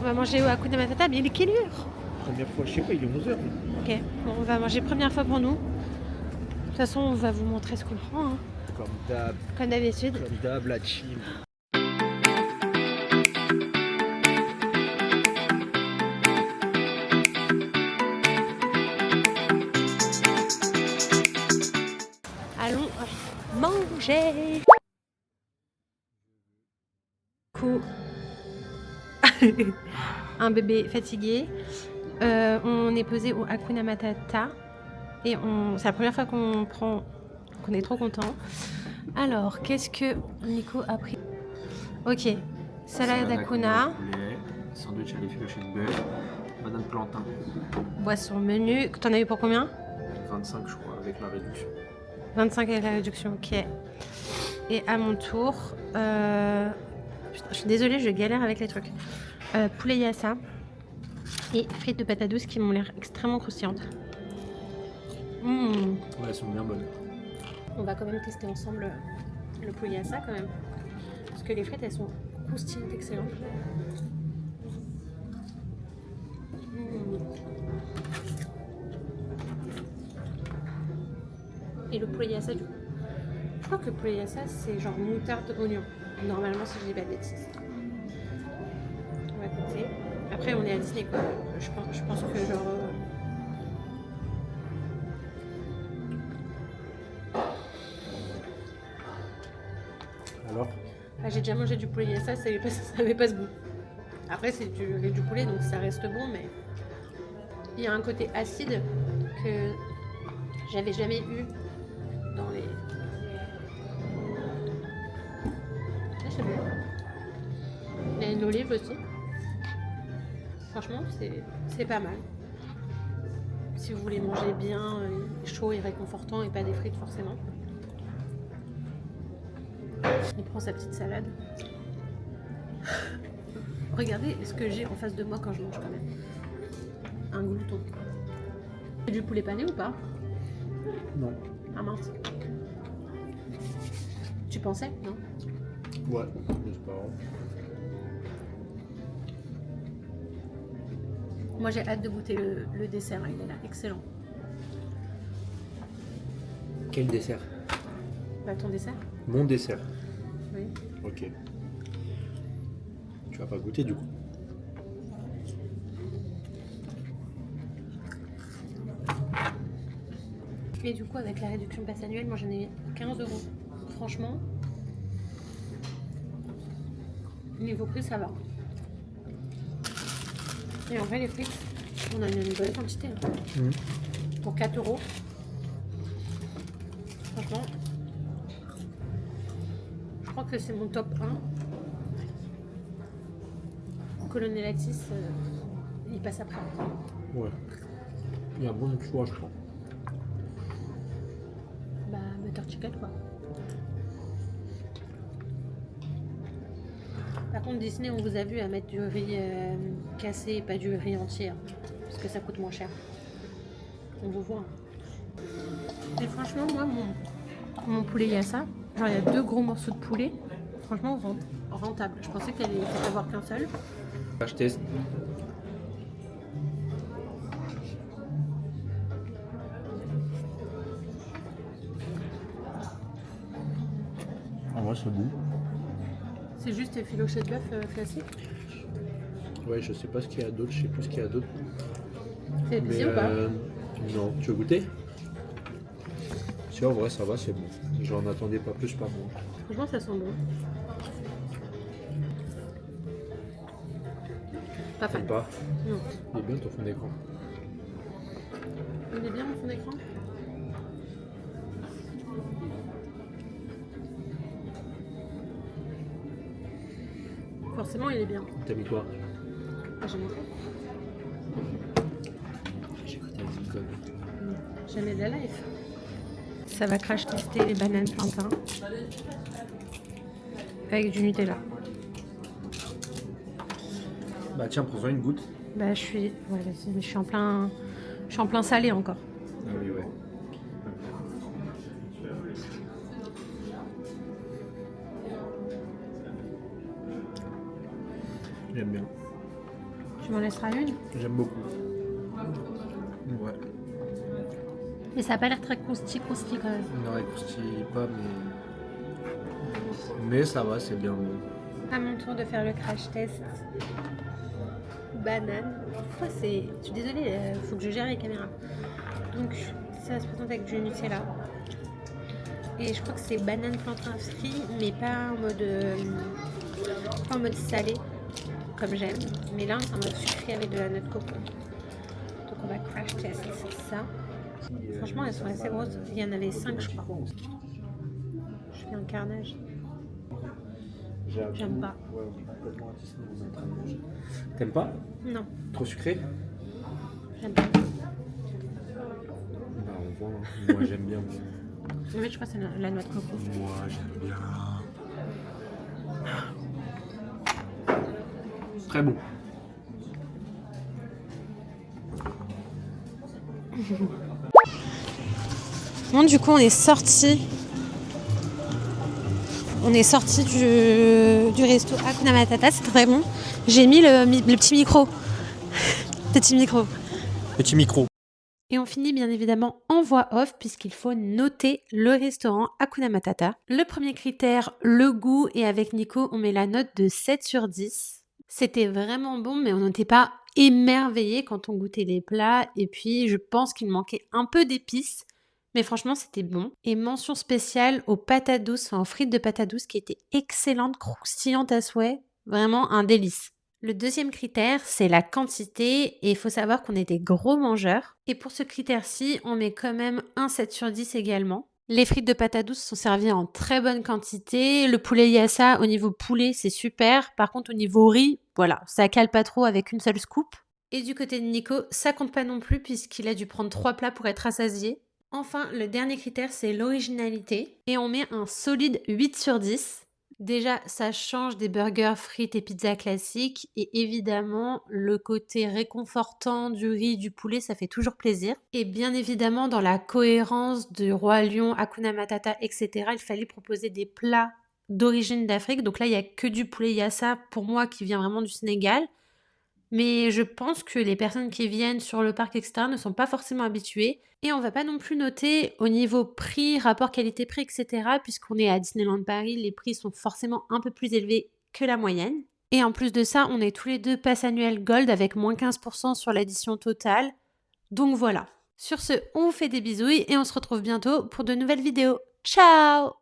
On va manger au Hakuna Matata, mais il est quelle heure? Première fois, je sais pas, il est 11h. Ok, bon, on va manger première fois pour nous. De toute façon, on va vous montrer ce qu'on prend, hein, Comme d'habitude. d'hab, la team. Allons manger. Coup. Un bébé fatigué. On est posé au Hakuna Matata. Et c'est la première fois qu'on prend, qu'on est trop content. Alors, qu'est-ce que Nico a pris? Ok, salade Hakuna, poulet, sandwich à l'effiloché de bœuf, banane plantain. boisson menu. T'en as eu pour combien? 25 je crois, avec la réduction. 25 avec la réduction, ok. Et à mon tour, putain, je suis désolée, je galère avec les trucs. Poulet yassa et frites de patates douces qui m'ont l'air extrêmement croustillantes. Ouais, elles sont bien bonnes. On va quand même tester ensemble le poulet yassa quand même. Parce que les frites, elles sont croustillantes, excellentes. Et le poulet yassa, du coup, je crois que le poulet yassa, c'est genre moutarde oignon. Normalement, si je dis pas de bêtises. On va goûter. Après, on est à Disney, quoi. Je pense que genre... Alors j'ai déjà mangé du poulet yassa, ça avait pas ce goût. Après, c'est du poulet, donc ça reste bon, mais... Il y a un côté acide que j'avais jamais eu dans les... Ah, c'est bon. Il y a une olive aussi. Franchement, c'est pas mal. Si vous voulez manger bien, chaud et réconfortant et pas des frites forcément. Il prend sa petite salade. Regardez ce que j'ai en face de moi quand je mange quand même. Un glouton. C'est du poulet pané ou pas? Non. Ah mince. Tu pensais? Non? Ouais, c'est pas grave. Moi j'ai hâte de goûter le dessert, il est là, excellent. Quel dessert? Bah ton dessert? Mon dessert. Oui. Ok. Tu vas pas goûter du coup? Et du coup avec la réduction passe annuelle, moi j'en ai 15 €. Franchement, niveau prix ça va. Et en vrai les frites, on en a une bonne quantité. Hein. Pour 4 €. Franchement, je crois que c'est mon top 1. Colonel Atis, il passe après. Ouais. Il y a un bon choix, je crois. Bah, butter chicken quoi. Par contre, Disney, on vous a vu à mettre du riz cassé et pas du riz entier. Hein, parce que ça coûte moins cher. On vous voit. Hein. Et franchement, moi, mon poulet yassa, genre il y a 2 gros morceaux de poulet. Franchement, rentable. Je pensais qu'il allait y avoir qu'un seul. Je teste. En vrai, c'est bon. C'est juste effiloché de bœuf classique. Ouais, je sais pas ce qu'il y a d'autre, je sais plus ce qu'il y a d'autre. C'est épicé ou pas? Non, tu veux goûter? Si, en vrai, ça va, c'est bon. J'en attendais pas plus par contre. Franchement, ça sent bon. Pas fan. T'aimes pas? Non. Il est bien ton fond d'écran. Il est bien mon fond d'écran? Forcément, il est bien. T'as mis quoi? Ah, j'ai montré. J'ai cru que t'avais dit une conne. Jamais de la life. Ça va crash tester les bananes plantain avec du Nutella. Bah tiens, prends-en une goutte. Bah je suis, ouais, vas-y, mais je suis en plein salé encore. Ah oui, ouais. J'aime bien. Tu m'en laisseras une? J'aime beaucoup. Ouais. Mais ça a pas l'air très croustillant quand même. Non, il croustille pas, mais ça va, c'est bien bon. À mon tour de faire le crash test. Banane. Pourquoi c'est... Je suis désolée, faut que je gère les caméras. Donc, ça se présente avec du Nutella. Et je crois que c'est banane plantain frit, mais pas en mode salé, comme j'aime. Mais là, c'est en mode sucré avec de la noix de coco. Donc, on va crash test ça. Franchement, elles sont assez grosses. Il y en avait 5, je crois. Je fais un carnage. J'aime pas. Ouais, on est complètement à Disney, on est en train de manger. T'aimes pas? Non, Trop sucré? j'aime pas. Bah, on voit. Hein. Moi, j'aime bien. En fait, je crois que c'est la noix de coco. Moi, j'aime bien. Très bon. Bon, du coup, on est sorti. On est sorti du resto Hakuna Matata, c'est très bon. J'ai mis le petit micro. Petit micro. Petit micro. Et on finit bien évidemment en voix off puisqu'il faut noter le restaurant Hakuna Matata. Le premier critère, le goût, et avec Nico, on met la note de 7 sur 10. C'était vraiment bon, mais on n'était pas émerveillés quand on goûtait les plats. Et puis, je pense qu'il manquait un peu d'épices. Mais franchement, c'était bon. Et mention spéciale aux patates douces, enfin aux frites de patates douces qui étaient excellentes, croustillantes à souhait. Vraiment un délice. Le deuxième critère, c'est la quantité. Et il faut savoir qu'on est des gros mangeurs. Et pour ce critère-ci, on met quand même un 7 sur 10 également. Les frites de patates douces sont servies en très bonne quantité. Le poulet yassa, au niveau poulet, c'est super. Par contre, au niveau riz, voilà, ça cale pas trop avec une seule scoop. Et du côté de Nico, ça compte pas non plus puisqu'il a dû prendre 3 plats pour être rassasié. Enfin, le dernier critère, c'est l'originalité. Et on met un solide 8 sur 10. Déjà, ça change des burgers, frites et pizzas classiques. Et évidemment, le côté réconfortant du riz, du poulet, ça fait toujours plaisir. Et bien évidemment, dans la cohérence du Roi Lion, Hakuna Matata, etc., il fallait proposer des plats d'origine d'Afrique. Donc là, il n'y a que du poulet yassa, pour moi, qui vient vraiment du Sénégal. Mais je pense que les personnes qui viennent sur le parc, etc., ne sont pas forcément habituées. Et on va pas non plus noter au niveau prix, rapport qualité-prix, etc., puisqu'on est à Disneyland Paris, les prix sont forcément un peu plus élevés que la moyenne. Et en plus de ça, on est tous les deux pass annuel Gold avec moins 15% sur l'édition totale. Donc voilà. Sur ce, on vous fait des bisous et on se retrouve bientôt pour de nouvelles vidéos. Ciao!